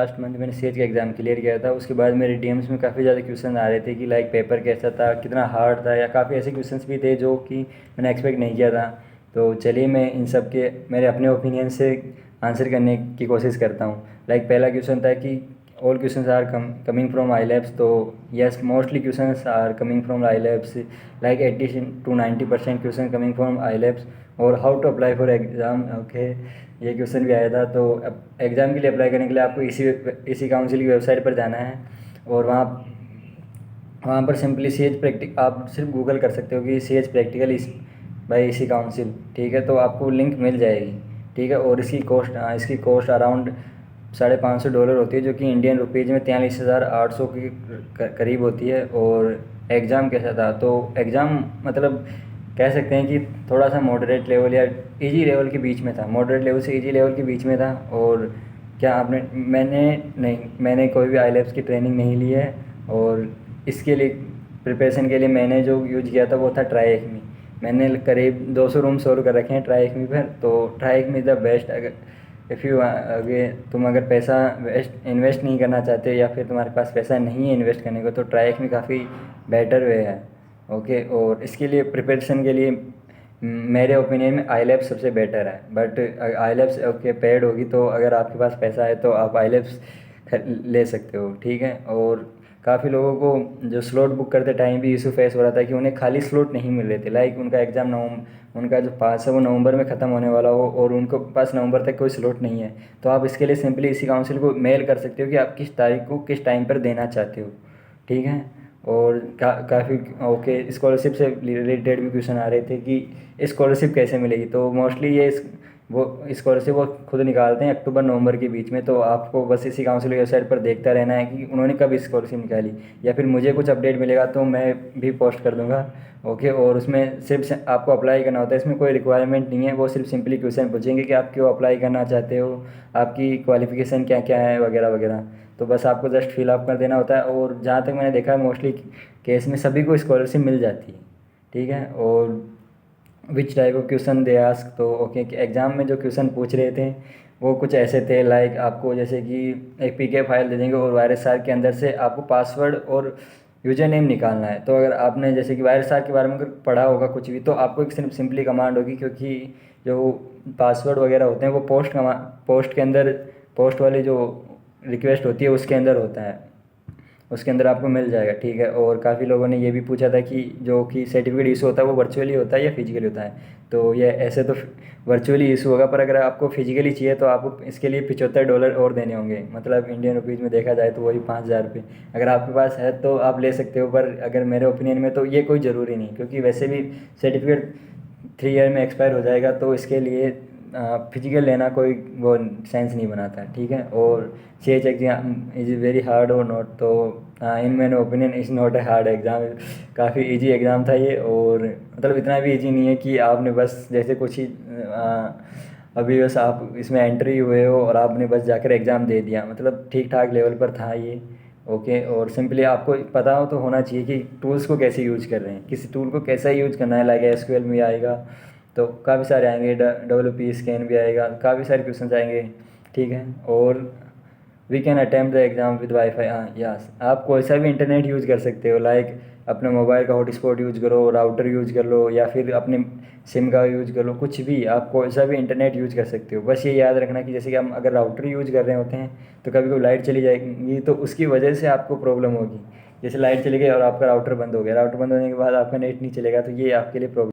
Last month मैंने CH का exam clear किया था। उसके बाद मेरे डीएम्स में काफ़ी ज़्यादा क्वेश्चन आ रहे थे कि लाइक पेपर कैसा था, कितना हार्ड था, या काफ़ी ऐसे क्वेश्चंस भी थे जो कि मैंने एक्सपेक्ट नहीं किया था। तो चलिए मैं इन सब के मेरे अपने ओपिनियन से आंसर करने की कोशिश करता हूँ। लाइक पहला क्वेश्चन था कि all questions are coming from I labs. तो yes, mostly questions are coming from I labs, like 80 to 90% question coming from I labs. और how to apply for exam, okay, ये क्वेश्चन भी आया था। तो एग्ज़ाम के लिए अप्लाई करने के लिए आपको इसी काउंसिल की वेबसाइट पर जाना है, और वहाँ वहाँ पर सिंपली सी एच प्रैक्टिक आप सिर्फ गूगल कर सकते हो कि सी एच प्रैक्टिकल इस बाई इसी काउंसिल, ठीक है। तो आपको लिंक मिल जाएगी, ठीक है। और इसकी कॉस्ट अराउंड $550 होती है, जो कि इंडियन रुपीज़ में 43,800 के करीब होती है। और एग्ज़ाम कैसा था, तो एग्ज़ाम मतलब कह सकते हैं कि थोड़ा सा मॉडरेट लेवल या इजी लेवल के बीच में था, मॉडरेट लेवल से इजी लेवल के बीच में था। और क्या आपने मैंने कोई भी आई की ट्रेनिंग नहीं ली है, और इसके लिए प्रिपरेशन के लिए मैंने जो यूज किया था वो था ट्राई। मैंने करीब 200 रूम सोल्व कर रखे हैं ट्राई पर। तो ट्राई इज़ द बेस्ट। अगर इफ़ यू तुम अगर पैसा इन्वेस्ट नहीं करना चाहते, या फिर तुम्हारे पास पैसा नहीं है इन्वेस्ट करने को, तो ट्राई में काफ़ी बेटर वे है, ओके। और इसके लिए प्रिपरेशन के लिए मेरे ओपिनियन में आई सबसे बेटर है। बट आई ओके पेड होगी, तो अगर आपके पास पैसा है तो आप आई ले सकते हो, ठीक है। और काफ़ी लोगों को जो स्लॉट बुक करते टाइम भी इशू फेस हो रहा था कि उन्हें खाली स्लॉट नहीं मिल रहे थे। लाइक उनका एग्ज़ाम उनका जो पास है वो नवंबर में ख़त्म होने वाला हो, और उनको पास नवंबर तक कोई स्लॉट नहीं है। तो आप इसके लिए सिंपली इसी काउंसिल को मेल कर सकते हो कि आप किस तारीख को किस टाइम पर देना चाहते हो, ठीक है। और काफ़ी ओके स्कॉलरशिप से रिलेटेड भी क्वेश्चन आ रहे थे कि स्कॉलरशिप कैसे मिलेगी। तो मोस्टली वो स्कॉलरशिप वो खुद निकालते हैं अक्टूबर नवंबर के बीच में। तो आपको बस इसी काउंसिल की वेबसाइट पर देखता रहना है कि उन्होंने कब स्कॉलरशिप निकाली, या फिर मुझे कुछ अपडेट मिलेगा तो मैं भी पोस्ट कर दूंगा, ओके। और उसमें सिर्फ आपको अप्लाई करना होता है, इसमें कोई रिक्वायरमेंट नहीं है। वो सिर्फ सिंपली क्वेश्चन पूछेंगे कि आप क्यों अप्लाई करना चाहते हो, आपकी क्वालिफिकेशन क्या क्या है, वगैरह वगैरह। तो बस आपको जस्ट फिलअप कर देना होता है। और जहाँ तक मैंने देखा है मोस्टली केस में सभी को स्कॉलरशिप मिल जाती है, ठीक है। और which type of question they ask, तो ओके एग्ज़ाम में जो क्वेश्चन पूछ रहे थे वो कुछ ऐसे थे, लाइक आपको जैसे कि एक पीके फाइल दे देंगे, और वायरस आर के अंदर से आपको पासवर्ड और यूजर नेम निकालना है। तो अगर आपने जैसे कि वायरस आर के बारे में अगर पढ़ा होगा कुछ भी, तो आपको एक सिंपली कमांड होगी, क्योंकि जो पासवर्ड वगैरह होते हैं वो पोस्ट के अंदर, पोस्ट वाली जो रिक्वेस्ट होती है उसके अंदर होता है, उसके अंदर आपको मिल जाएगा, ठीक है। और काफ़ी लोगों ने ये भी पूछा था कि जो कि सर्टिफिकेट इशू होता है वो वर्चुअली होता है या फिजिकली होता है। तो ये ऐसे तो वर्चुअली इशू होगा, पर अगर आपको फिजिकली चाहिए तो आपको इसके लिए $75 और देने होंगे, मतलब इंडियन रुपीज़ में देखा जाए तो वही 5,000 रुपये। अगर आपके पास है तो आप ले सकते हो, पर अगर मेरे ओपिनियन में तो ये कोई ज़रूरी नहीं, क्योंकि वैसे भी सर्टिफिकेट 3 ईयर में एक्सपायर हो जाएगा। तो इसके लिए फिजिकल लेना कोई वो सेंस नहीं बनाता, ठीक है। और C H exam is very hard और नॉट, तो in my opinion is not a hard exam, काफ़ी इजी एग्ज़ाम था ये। और मतलब इतना भी इजी नहीं है कि आपने बस जैसे कुछ ही अभी बस आप इसमें एंट्री हुए हो और आपने बस जाकर एग्ज़ाम दे दिया, मतलब ठीक ठाक लेवल पर था ये, ओके। और सिंपली आपको पता हो तो होना चाहिए कि टूल्स को कैसे यूज कर रहे हैं, किसी टूल को कैसा यूज करना है। लाइक एसक्यूएल में आएगा, तो काफ़ी सारे आएंगे, डब्ल्यू स्कैन भी आएगा, काफ़ी सारे क्वेश्चन आएंगे, ठीक है। और we can attempt the exam with wifi, हाँ यस, आप कोई सा भी इंटरनेट यूज़ कर सकते हो। लाइक अपने मोबाइल का हॉटस्पॉट यूज़ करो, राउटर यूज़ कर लो, या फिर अपने सिम का यूज़ कर लो, कुछ भी आप कोई सा भी इंटरनेट यूज़ कर सकते हो। बस ये याद रखना कि जैसे कि हम अगर राउटर यूज़ कर रहे होते हैं तो कभी कभी लाइट चली जाएगी, तो उसकी वजह से आपको प्रॉब्लम होगी। जैसे लाइट चली गई और आपका राउटर बंद हो गया, राउटर बंद होने के बाद आपका नेट नहीं चलेगा, तो ये आपके लिए प्रॉब्लम